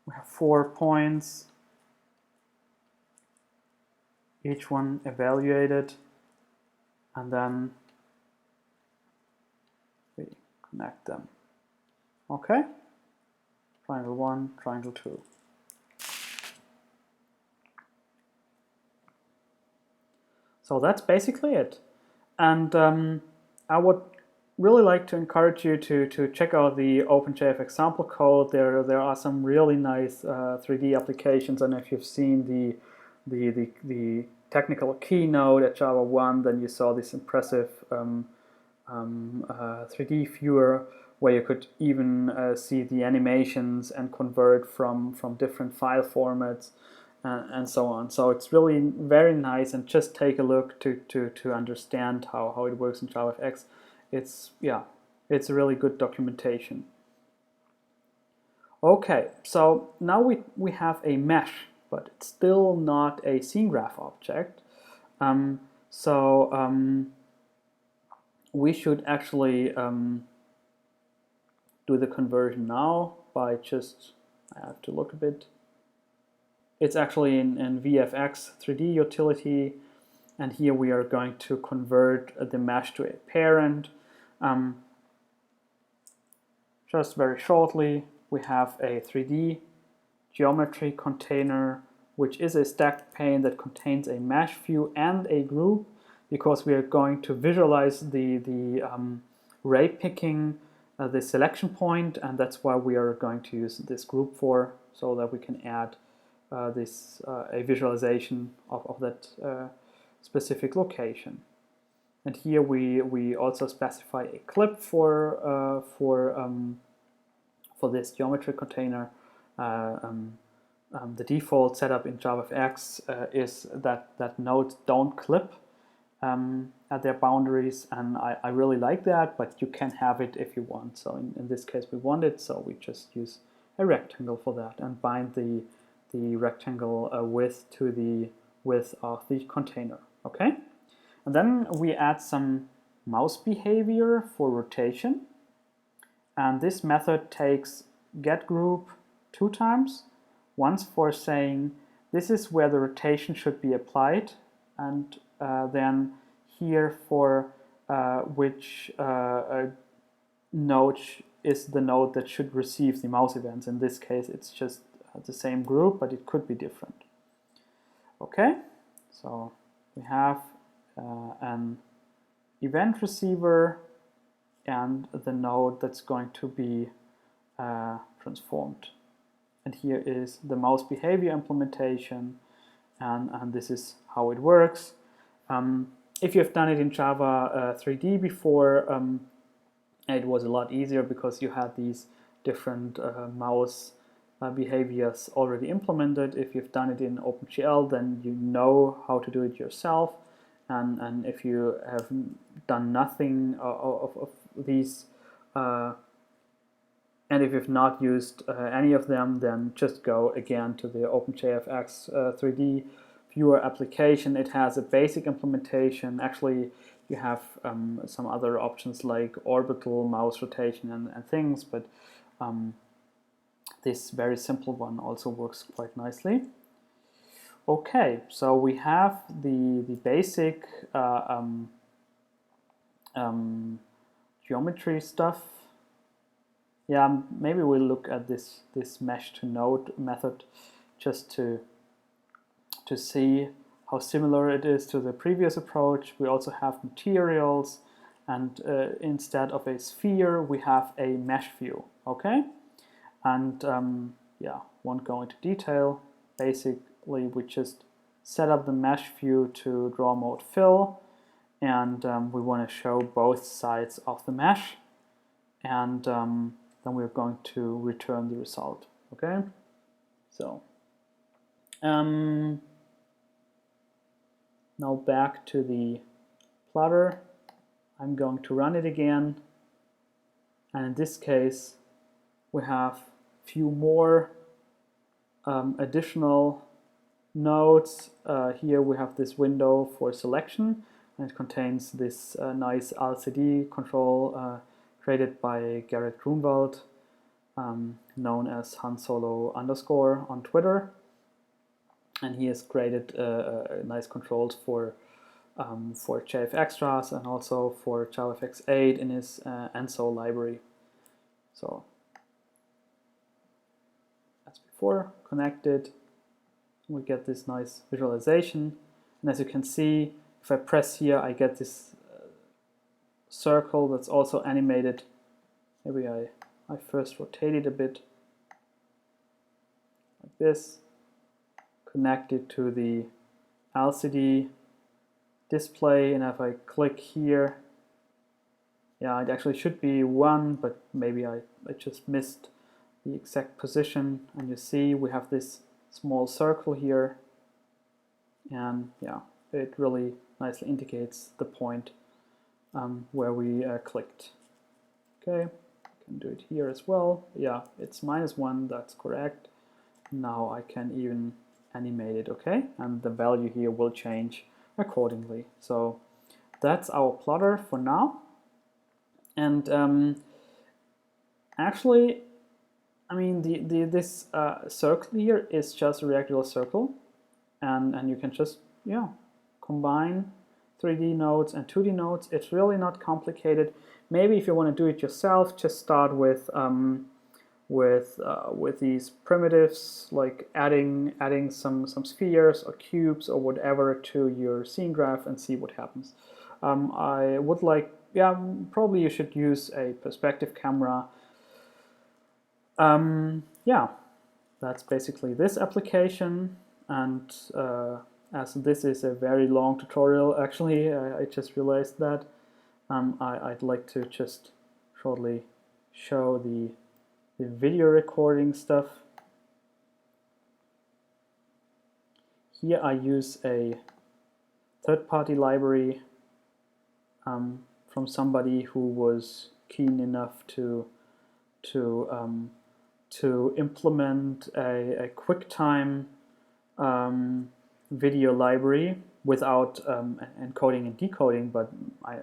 We have 4 points, each one evaluated, and then we connect them. Okay? Triangle 1, triangle 2. So that's basically it. And I would really like to encourage you to check out the OpenJFX sample code. There are some really nice 3D applications, and if you've seen the technical keynote at Java 1, then you saw this impressive 3D viewer where you could even see the animations and convert from different file formats and so on. So it's really very nice, and just take a look to understand how it works in JavaFX. It's a really good documentation. Okay, so now we have a mesh, but it's still not a scene graph object. We should actually do the conversion now by just, I have to look a bit. It's actually in VFX 3D utility, and here we are going to convert the mesh to a parent. Just very shortly, we have a 3D geometry container, which is a stacked pane that contains a mesh view and a group, because we are going to visualize the ray picking, the selection point, and that's why we are going to use this group for, so that we can add a visualization of that specific location. And here we also specify a clip for this geometry container the default setup in JavaFX is that nodes don't clip at their boundaries, and I really like that, but you can have it if you want. So in this case we want it, so we just use a rectangle for that and bind the rectangle width to the width of the container. Okay, and then we add some mouse behavior for rotation, and this method takes getGroup 2 times, once for saying this is where the rotation should be applied, and then here for which node is the node that should receive the mouse events. In this case it's just the same group, but it could be different. Okay, so we have an event receiver and the node that's going to be transformed. And here is the mouse behavior implementation, and this is how it works. If you've done it in Java 3D before, it was a lot easier because you had these different mouse behaviors already implemented. If you've done it in OpenGL, then you know how to do it yourself. And if you have done nothing of these, and if you've not used any of them, then just go again to the OpenJFX 3D viewer application. It has a basic implementation. Actually, you have some other options like orbital mouse rotation and things, but this very simple one also works quite nicely. Okay, so we have the basic geometry stuff. Yeah, maybe we'll look at this mesh to node method just to see how similar it is to the previous approach. We also have materials, and instead of a sphere we have a mesh view. Okay, and yeah, won't go into detail. Basically we just set up the mesh view to draw mode fill, and we want to show both sides of the mesh, and then we're going to return the result. Okay, so now back to the Platter. I'm going to run it again, and in this case we have a few more additional nodes. Here we have this window for selection, and it contains this nice LCD control created by Garrett Grunwald, known as Han Solo _ on Twitter, and he has created nice controls for JFXtras and also for JavaFX 8 in his ENSO library. So as before, connected, we get this nice visualization, and as you can see, if I press here I get this circle that's also animated. Maybe I first rotate it a bit like this, connect it to the LCD display, and if I click here, yeah, it actually should be 1, but maybe I just missed the exact position, and you see we have this small circle here, and yeah, it really nicely indicates the point where we clicked. Okay, I can do it here as well. Yeah, it's -1, that's correct. Now I can even animate it, okay? And the value here will change accordingly. So that's our plotter for now. And actually, I mean, this circle here is just a regular circle, and you can just, yeah, combine 3D nodes and 2D nodes. It's really not complicated. Maybe if you want to do it yourself, just start with these primitives, like adding some spheres or cubes or whatever to your scene graph and see what happens. I would like, yeah, probably you should use a perspective camera. Yeah, that's basically this application, and as this is a very long tutorial, actually, I just realized that I'd like to just shortly show the video recording stuff. here I use a third-party library from somebody who was keen enough to implement a QuickTime video library without encoding and decoding, but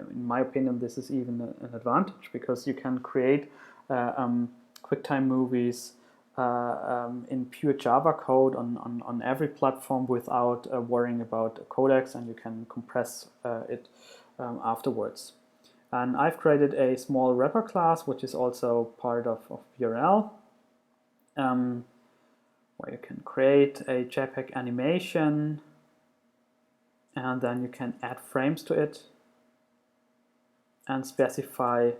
in my opinion this is even an advantage, because you can create QuickTime movies in pure Java code on every platform without worrying about codecs, and you can compress it afterwards. And I've created a small wrapper class, which is also part of VRL, where you can create a JPEG animation, and then you can add frames to it and specify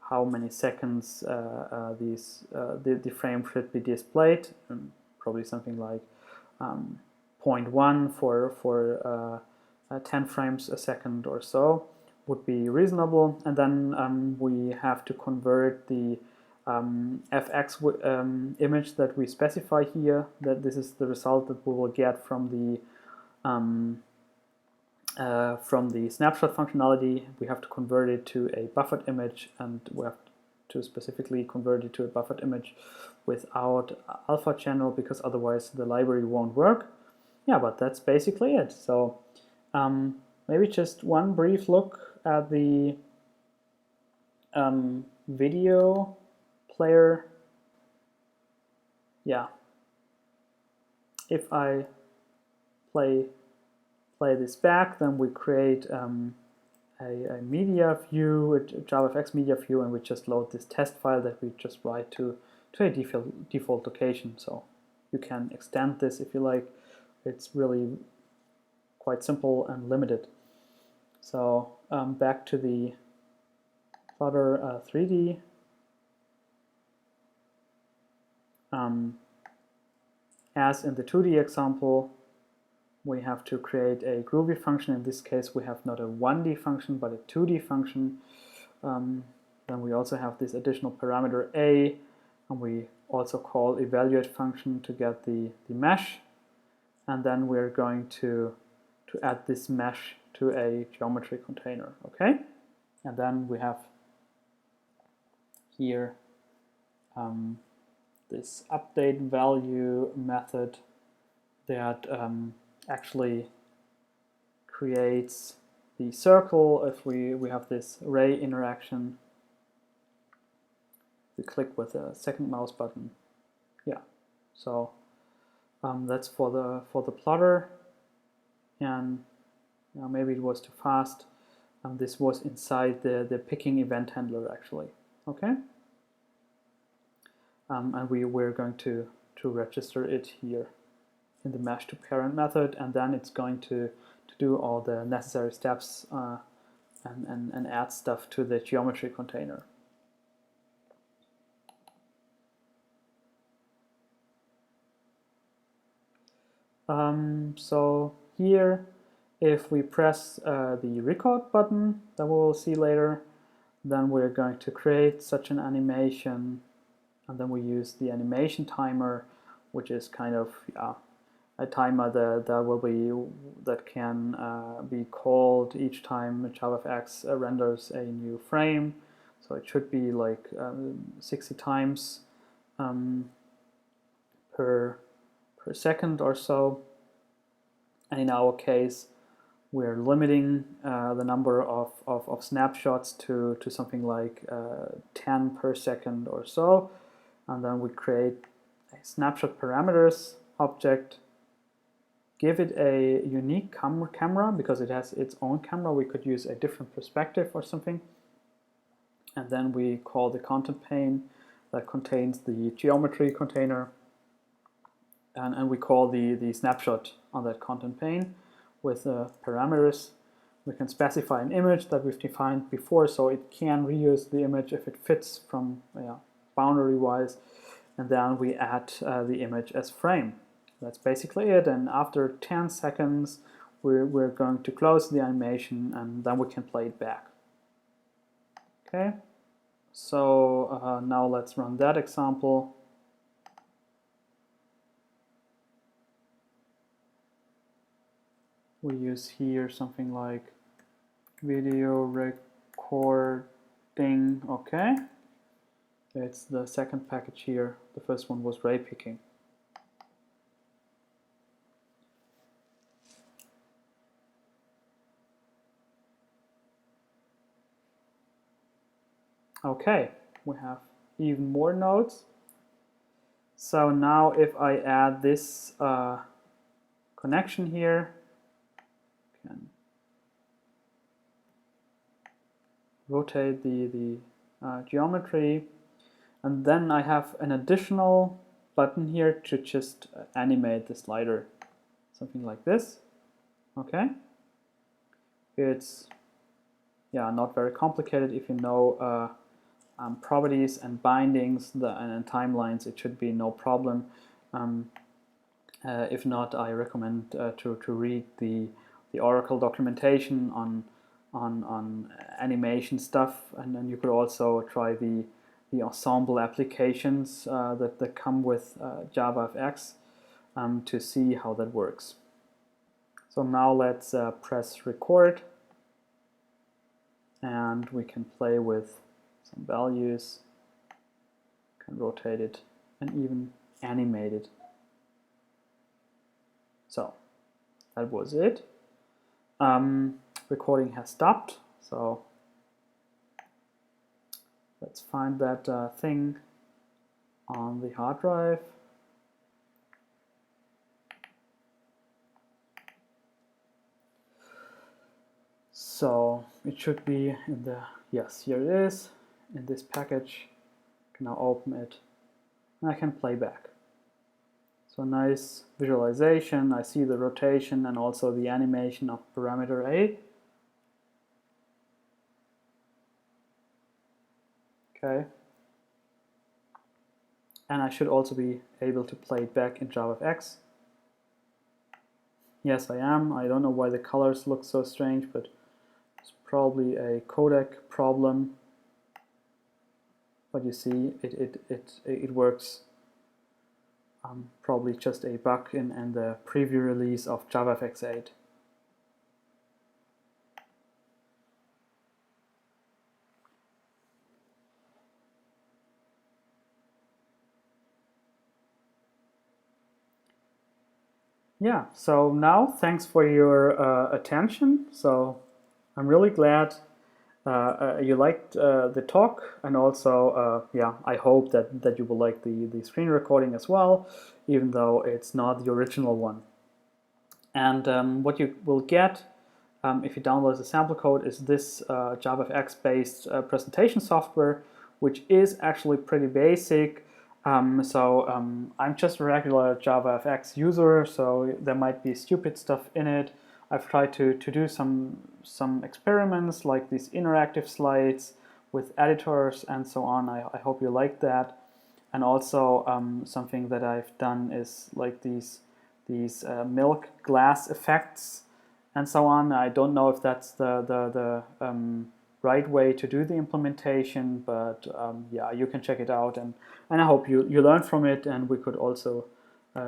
how many seconds the frame should be displayed. Probably something like 0.1 for 10 frames a second or so would be reasonable. And then we have to convert the FX image that we specify here, that this is the result that we will get from the snapshot functionality. We have to convert it to a buffered image, and we have to specifically convert it to a buffered image without alpha channel, because otherwise the library won't work. Yeah, but that's basically it. So maybe just one brief look at the video player. Yeah, if I play this back, then we create a media view, a JavaFX media view, and we just load this test file that we just write to a default location. So you can extend this if you like. It's really quite simple and limited. So back to the Flutter 3D. As in the 2D example, we have to create a Groovy function. In this case, we have not a 1D function, but a 2D function. Then we also have this additional parameter a, and we also call evaluate function to get the mesh. And then we're going to add this mesh to a geometry container, okay? And then we have here this update value method that actually creates the circle. If we have this ray interaction, we click with the second mouse button. Yeah, so that's for the plotter, and maybe it was too fast. This was inside the picking event handler actually. Okay, and we're going to register it here in the mesh to parent method, and then it's going to do all the necessary steps and add stuff to the geometry container. So here, if we press the record button that we will see later, then we're going to create such an animation, and then we use the animation timer, which is kind of a timer that can be called each time JavaFX renders a new frame. So it should be like 60 times per second or so. And in our case, we're limiting the number of snapshots to something like 10 per second or so. And then we create a snapshot parameters object, give it a unique camera because it has its own camera. We could use a different perspective or something. And then we call the content pane that contains the geometry container. And we call the snapshot on that content pane with parameters. We can specify an image that we've defined before, so it can reuse the image if it fits from boundary-wise. And then we add the image as frame. That's basically it. And after 10 seconds, we're going to close the animation, and then we can play it back. Okay. So now let's run that example. we use here something like video recording. Okay, it's the second package here. The first one was ray picking. Okay, we have even more nodes. So now if I add this connection here, can rotate the geometry, and then I have an additional button here to just animate the slider, something like this. Okay, it's not very complicated. If you know properties and bindings and timelines, it should be no problem. If not, I recommend to read the Oracle documentation on animation stuff, and then you could also try the ensemble applications that come with JavaFX to see how that works. So now let's press record, and we can play with some values, can rotate it and even animate it. So that was it. Recording has stopped, so let's find that thing on the hard drive. So it should be in the, yes, here it is, in this package. I can now open it and I can play back. So nice visualization. I see the rotation and also the animation of parameter A. Okay. And I should also be able to play it back in JavaFX. Yes, I am. I don't know why the colors look so strange, but it's probably a codec problem. But you see, it works. Probably just a bug in the preview release of JavaFX 8. Yeah, so now thanks for your attention. So I'm really glad you liked the talk, and also I hope that you will like the screen recording as well, even though it's not the original one. And what you will get if you download the sample code is this JavaFX-based presentation software, which is actually pretty basic. I'm just a regular JavaFX user, so there might be stupid stuff in it. I've tried to do some experiments like these interactive slides with editors and so on. I hope you like that. And also something that I've done is like these milk glass effects and so on. I don't know if that's the right way to do the implementation, but yeah, you can check it out, and I hope you learn from it, and we could also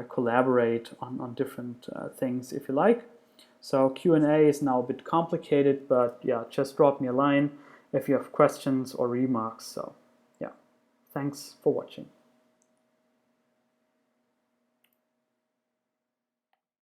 collaborate on different things if you like. So Q&A is now a bit complicated, but yeah, just drop me a line if you have questions or remarks. So yeah, thanks for watching.